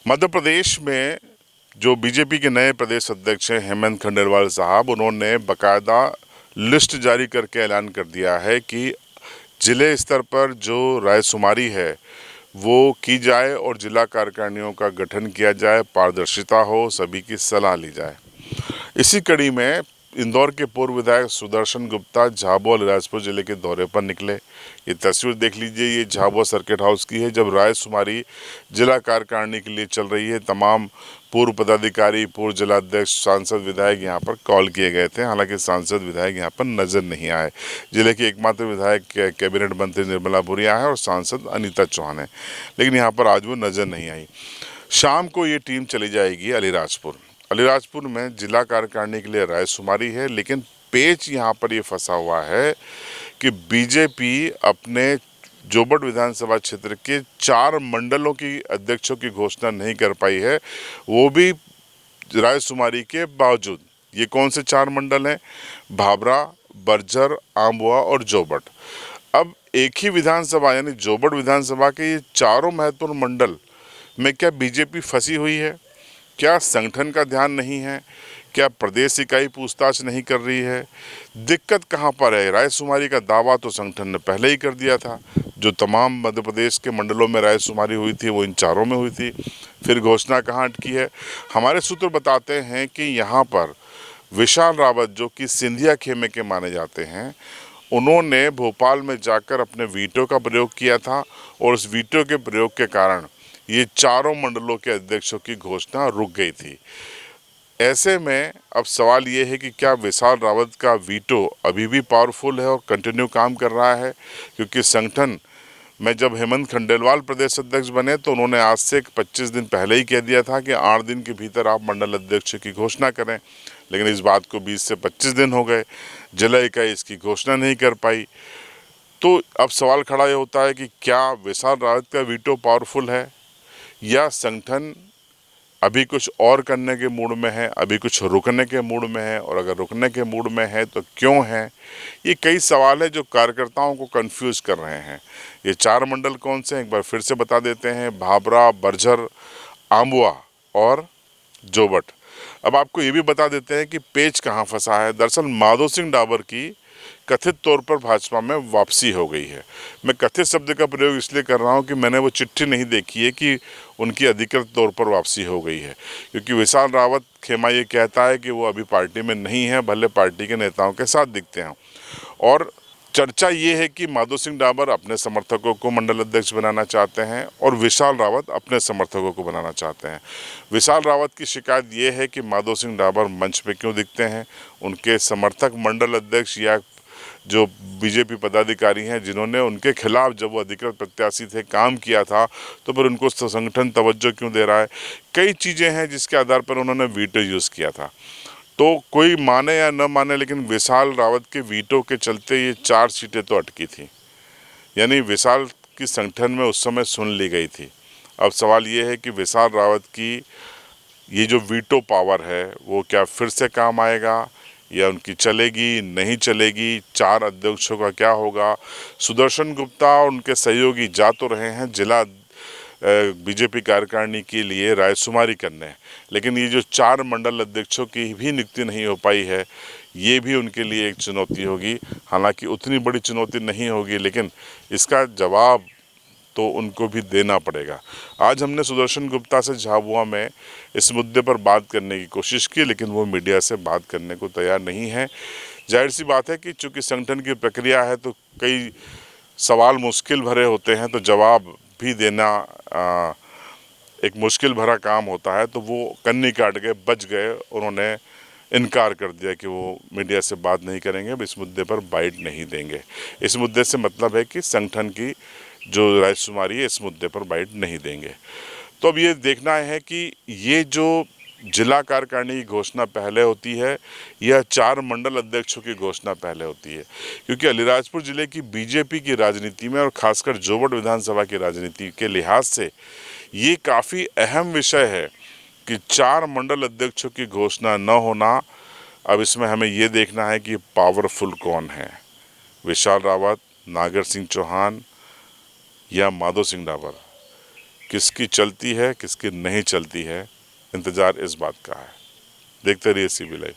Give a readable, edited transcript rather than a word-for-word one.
मध्य प्रदेश में जो बीजेपी के नए प्रदेश अध्यक्ष हैं हेमंत खंडेलवाल साहब, उन्होंने बकायदा लिस्ट जारी करके ऐलान कर दिया है कि जिले स्तर पर जो रायशुमारी है वो की जाए और जिला कार्यकारिणियों का गठन किया जाए, पारदर्शिता हो, सभी की सलाह ली जाए। इसी कड़ी में इंदौर के पूर्व विधायक सुदर्शन गुप्ता झाबुआ अलीराजपुर जिले के दौरे पर निकले। ये तस्वीर देख लीजिए, ये झाबुआ सर्किट हाउस की है जब रायशुमारी जिला कार्यकारिणी के लिए चल रही है। तमाम पूर्व पदाधिकारी, पूर्व जिलाध्यक्ष, सांसद, विधायक यहाँ पर कॉल किए गए थे। हालांकि सांसद विधायक यहाँ पर नजर नहीं आए। जिले के एकमात्र विधायक कैबिनेट मंत्री निर्मला भूरिया है और सांसद अनीता चौहान है, लेकिन यहाँ पर आज वो नजर नहीं आई। शाम को ये टीम चली जाएगी अलीराजपुर में जिला कार्यकारिणी के लिए रायशुमारी है। लेकिन पेच यहाँ पर ये फंसा हुआ है कि बीजेपी अपने जोबट विधानसभा क्षेत्र के 4 मंडलों की अध्यक्षों की घोषणा नहीं कर पाई है, वो भी रायशुमारी के बावजूद। ये कौन से 4 मंडल हैं? भाभरा, बर्जर, आम्बुआ और जोबट। अब एक ही विधानसभा यानी जोबट विधानसभा के ये चारों महत्वपूर्ण मंडल में क्या बीजेपी फंसी हुई है? क्या संगठन का ध्यान नहीं है? क्या प्रदेश इकाई पूछताछ नहीं कर रही है? दिक्कत कहाँ पर है? रायशुमारी का दावा तो संगठन ने पहले ही कर दिया था। जो तमाम मध्य प्रदेश के मंडलों में रायशुमारी हुई थी वो इन चारों में हुई थी। फिर घोषणा कहाँ अटकी है? हमारे सूत्र बताते हैं कि यहाँ पर विशाल रावत, जो कि सिंधिया खेमे के माने जाते हैं, उन्होंने भोपाल में जाकर अपने वीटो का प्रयोग किया था और उस वीटो के प्रयोग के कारण ये चारों मंडलों के अध्यक्षों की घोषणा रुक गई थी। ऐसे में अब सवाल ये है कि क्या विशाल रावत का वीटो अभी भी पावरफुल है और कंटिन्यू काम कर रहा है? क्योंकि संगठन में जब हेमंत खंडेलवाल प्रदेश अध्यक्ष बने तो उन्होंने आज से 25 दिन पहले ही कह दिया था कि 8 दिन के भीतर आप मंडल अध्यक्ष की घोषणा करें। लेकिन इस बात को 20 से 25 दिन हो गए, जिला इकाई इसकी घोषणा नहीं कर पाई। तो अब सवाल खड़ा ये होता है कि क्या विशाल रावत का वीटो पावरफुल है या संगठन अभी कुछ और करने के मूड में है, अभी कुछ रुकने के मूड में है, और अगर रुकने के मूड में है तो क्यों है? ये कई सवाल है जो कार्यकर्ताओं को कंफ्यूज कर रहे हैं। ये 4 मंडल कौन से हैं, एक बार फिर से बता देते हैं। भाभरा, बर्जर, आम्बुआ और जोबट। अब आपको ये भी बता देते हैं कि पेच कहाँ फंसा है। दरअसल माधो सिंह डाबर की कथित तौर पर भाजपा में वापसी हो गई है। मैं कथित शब्द का प्रयोग इसलिए कर रहा हूं कि मैंने वो चिट्ठी नहीं देखी है कि उनकी अधिकृत तौर पर वापसी हो गई है, क्योंकि विशाल रावत खेमा ये कहता है कि वो अभी पार्टी में नहीं है, भले पार्टी के नेताओं के साथ दिखते हैं। और चर्चा ये है कि माधो सिंह डाबर अपने समर्थकों को मंडल अध्यक्ष बनाना चाहते हैं और विशाल रावत अपने समर्थकों को बनाना चाहते हैं। विशाल रावत की शिकायत ये है कि माधो सिंह डाबर मंच पे क्यों दिखते हैं, उनके समर्थक मंडल अध्यक्ष या जो बीजेपी पदाधिकारी हैं जिन्होंने उनके खिलाफ जब वो अधिकृत प्रत्याशी थे काम किया था, तो फिर उनको संगठन तवज्जो क्यों दे रहा है? कई चीज़ें हैं जिसके आधार पर उन्होंने वीटो यूज़ किया था। तो कोई माने या न माने, लेकिन विशाल रावत के वीटो के चलते ये 4 सीटें तो अटकी थी, यानी विशाल की संगठन में उस समय सुन ली गई थी। अब सवाल ये है कि विशाल रावत की ये जो वीटो पावर है वो क्या फिर से काम आएगा या उनकी चलेगी, नहीं चलेगी? 4 अध्यक्षों का क्या होगा? सुदर्शन गुप्ता और उनके सहयोगी जा तो रहे हैं जिला बीजेपी कार्यकारिणी के लिए रायशुमारी करने, लेकिन ये जो 4 मंडल अध्यक्षों की भी नियुक्ति नहीं हो पाई है, ये भी उनके लिए एक चुनौती होगी। हालांकि उतनी बड़ी चुनौती नहीं होगी, लेकिन इसका जवाब तो उनको भी देना पड़ेगा। आज हमने सुदर्शन गुप्ता से झाबुआ में इस मुद्दे पर बात करने की कोशिश की, लेकिन वो मीडिया से बात करने को तैयार नहीं है। जाहिर सी बात है कि चूँकि संगठन की प्रक्रिया है तो कई सवाल मुश्किल भरे होते हैं, तो जवाब भी देना एक मुश्किल भरा काम होता है। तो वो कन्नी काट गए, बच गए, उन्होंने इनकार कर दिया कि वो मीडिया से बात नहीं करेंगे, अब इस मुद्दे पर बाइट नहीं देंगे। इस मुद्दे से मतलब है कि संगठन की जो रायशुमारी है इस मुद्दे पर बाइट नहीं देंगे। तो अब ये देखना है कि ये जो जिला कार्यकारिणी की घोषणा पहले होती है या 4 मंडल अध्यक्षों की घोषणा पहले होती है, क्योंकि अलीराजपुर जिले की बीजेपी की राजनीति में और खासकर जोबट विधानसभा की राजनीति के लिहाज से ये काफ़ी अहम विषय है कि 4 मंडल अध्यक्षों की घोषणा न होना। अब इसमें हमें ये देखना है कि पावरफुल कौन है, विशाल रावत, नागर सिंह चौहान या माधो सिंह डाबर। किसकी चलती है किसकी नहीं चलती है, इंतज़ार इस बात का है। देखते रहिए CB लाइव।